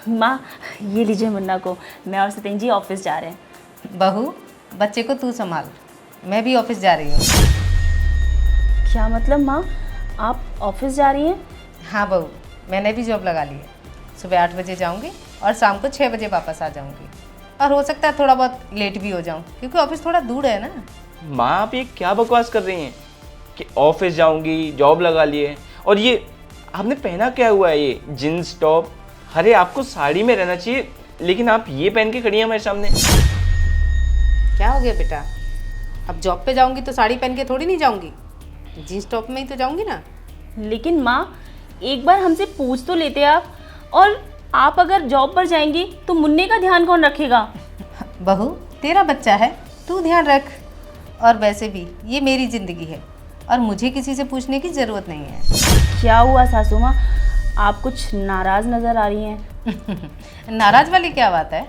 माँ ये लीजिए मुन्ना को, मैं और सतेन जी ऑफिस जा रहे हैं। बहू, बच्चे को तू संभाल, मैं भी ऑफिस जा रही हूँ। क्या मतलब माँ, आप ऑफिस जा रही हैं? हाँ बहू, मैंने भी जॉब लगा ली है। सुबह 8 बजे जाऊँगी और शाम को 6 बजे वापस आ जाऊँगी। और हो सकता है थोड़ा बहुत लेट भी हो जाऊँ, क्योंकि ऑफिस थोड़ा दूर है ना। माँ आप ये क्या बकवास कर रही हैं कि ऑफिस जाऊंगी, जॉब लगा लिए, और ये आपने पहना क्या हुआ है, ये जींस टॉप? अरे आपको साड़ी में रहना चाहिए, लेकिन आप ये पहन के खड़ी हैं हमारे सामने। क्या हो गया बेटा, अब जॉब पे जाऊँगी तो साड़ी पहन के थोड़ी नहीं जाऊँगी, जीन्स टॉप में ही तो जाऊँगी ना। लेकिन माँ एक बार हमसे पूछ तो लेते आप, और आप अगर जॉब पर जाएंगी तो मुन्ने का ध्यान कौन रखेगा? बहू, तेरा बच्चा है, तू ध्यान रख। और वैसे भी ये मेरी ज़िंदगी है और मुझे किसी से पूछने की ज़रूरत नहीं है। क्या हुआ सासू माँ, आप कुछ नाराज़ नज़र आ रही हैं। नाराज़ वाली क्या बात है?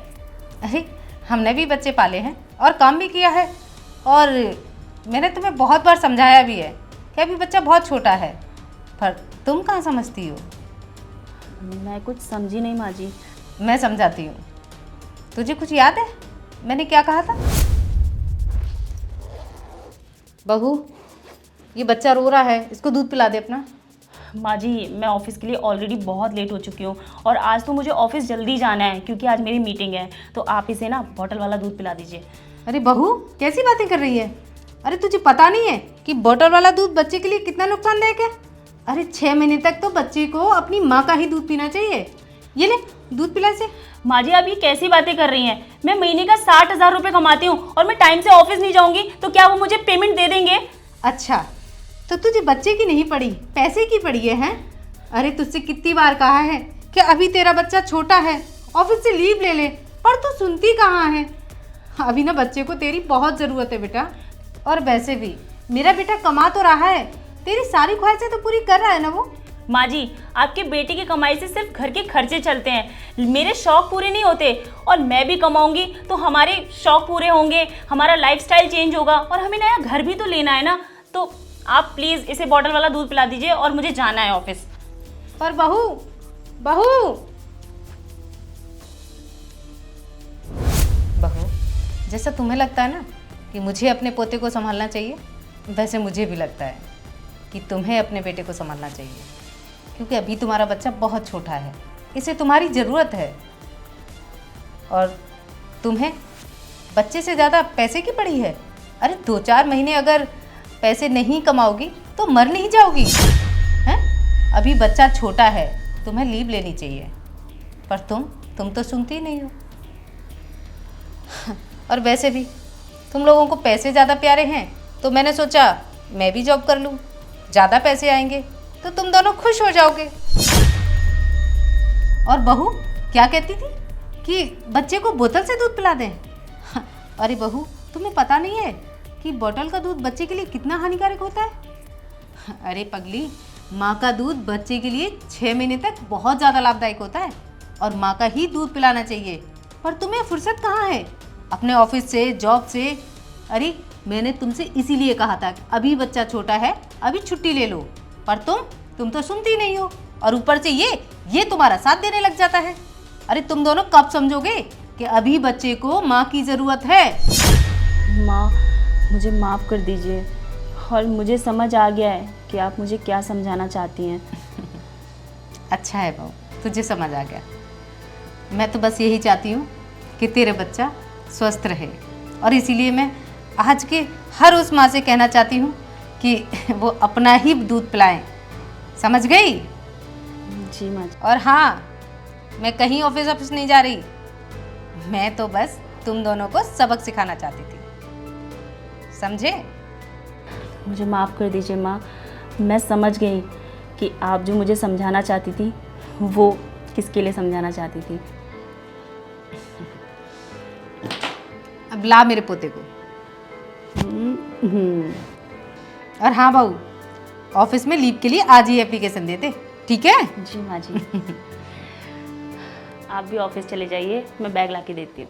अरे हमने भी बच्चे पाले हैं और काम भी किया है, और मैंने तुम्हें बहुत बार समझाया भी है कि अभी बच्चा बहुत छोटा है, पर तुम कहाँ समझती हो। मैं कुछ समझी नहीं माँ जी। मैं समझाती हूँ। तुझे कुछ याद है मैंने क्या कहा था? बहू, ये बच्चा रो रहा है, इसको दूध पिला दे अपना। माँ जी मैं ऑफिस के लिए ऑलरेडी बहुत लेट हो चुकी हूँ, और आज तो मुझे ऑफिस जल्दी जाना है क्योंकि आज मेरी मीटिंग है, तो आप इसे ना बॉटल वाला दूध पिला दीजिए। अरे बहू, कैसी बातें कर रही है? अरे तुझे पता नहीं है कि बॉटल वाला दूध बच्चे के लिए कितना नुकसानदायक है? अरे 6 महीने तक तो बच्चे को अपनी माँ का ही दूध पीना चाहिए। ये ले, दूध पिला से। माँ जी आप ये कैसी बातें कर रही हैं? मैं महीने का 60,000 रुपये कमाती हूँ और मैं टाइम से ऑफिस नहीं जाऊँगी तो क्या वो मुझे पेमेंट दे देंगे? अच्छा, तो तुझे बच्चे की नहीं पड़ी, पैसे की पड़ी है, हैं? अरे तुझसे कितनी बार कहा है कि अभी तेरा बच्चा छोटा है, ऑफिस से लीव ले ले, पर तू सुनती कहाँ है। अभी ना बच्चे को तेरी बहुत ज़रूरत है बेटा। और वैसे भी मेरा बेटा कमा तो रहा है, तेरी सारी ख्वाहिशें तो पूरी कर रहा है ना वो। माँ जी आपके बेटे की कमाई से सिर्फ घर के खर्चे चलते हैं, मेरे शौक पूरे नहीं होते, और मैं भी कमाऊंगी तो हमारे शौक पूरे होंगे, हमारा लाइफस्टाइल चेंज होगा, और हमें नया घर भी तो लेना है ना। तो आप प्लीज़ इसे बॉटल वाला दूध पिला दीजिए और मुझे जाना है ऑफिस। पर बहू, बहू, बहू, जैसा तुम्हें लगता है ना कि मुझे अपने पोते को संभालना चाहिए, वैसे मुझे भी लगता है कि तुम्हें अपने बेटे को संभालना चाहिए, क्योंकि अभी तुम्हारा बच्चा बहुत छोटा है, इसे तुम्हारी ज़रूरत है। और तुम्हें बच्चे से ज़्यादा पैसे की पड़ी है। अरे 2-4 महीने अगर पैसे नहीं कमाओगी तो मर नहीं जाओगी, हैं? अभी बच्चा छोटा है, तुम्हें लीव लेनी चाहिए, पर तुम तो सुनती ही नहीं हो। और वैसे भी तुम लोगों को पैसे ज़्यादा प्यारे हैं, तो मैंने सोचा मैं भी जॉब कर लूँ, ज़्यादा पैसे आएंगे तो तुम दोनों खुश हो जाओगे। और बहू क्या कहती थी कि बच्चे को बोतल से दूध पिला दें? अरे बहू, तुम्हें पता नहीं है कि बोतल का दूध बच्चे के लिए कितना हानिकारक होता है? अरे पगली, माँ का दूध बच्चे के लिए 6 महीने तक बहुत ज़्यादा लाभदायक होता है, और माँ का ही दूध पिलाना चाहिए। पर तुम्हें फुर्सत कहाँ है अपने ऑफिस से, जॉब से? अरे मैंने तुमसे इसीलिए कहा था कि अभी बच्चा छोटा है, अभी छुट्टी ले लो, पर तुम तो सुनती नहीं हो, और ऊपर से ये तुम्हारा साथ देने लग जाता है। अरे तुम दोनों कब समझोगे कि अभी बच्चे को माँ की ज़रूरत है? माँ मुझे माफ़ कर दीजिए, और मुझे समझ आ गया है कि आप मुझे क्या समझाना चाहती हैं। अच्छा है बहू, तुझे समझ आ गया। मैं तो बस यही चाहती हूँ कि तेरे बच्चा स्वस्थ रहे, और इसीलिए मैं आज के हर उस माँ से कहना चाहती हूँ कि वो अपना ही दूध पिलाएं। समझ गई? जी माँ जी। और हाँ, मैं कहीं ऑफिस नहीं जा रही, मैं तो बस तुम दोनों को सबक सिखाना चाहती थी, समझे? मुझे माफ़ कर दीजिए माँ, मैं समझ गई कि आप जो मुझे समझाना चाहती थी वो किसके लिए समझाना चाहती थी। अब ला मेरे पोते को। और हाँ बहू, ऑफिस में लीव के लिए आज ही एप्लीकेशन देते, ठीक है? जी माँ जी। आप भी ऑफिस चले जाइए, मैं बैग ला के देती हूँ।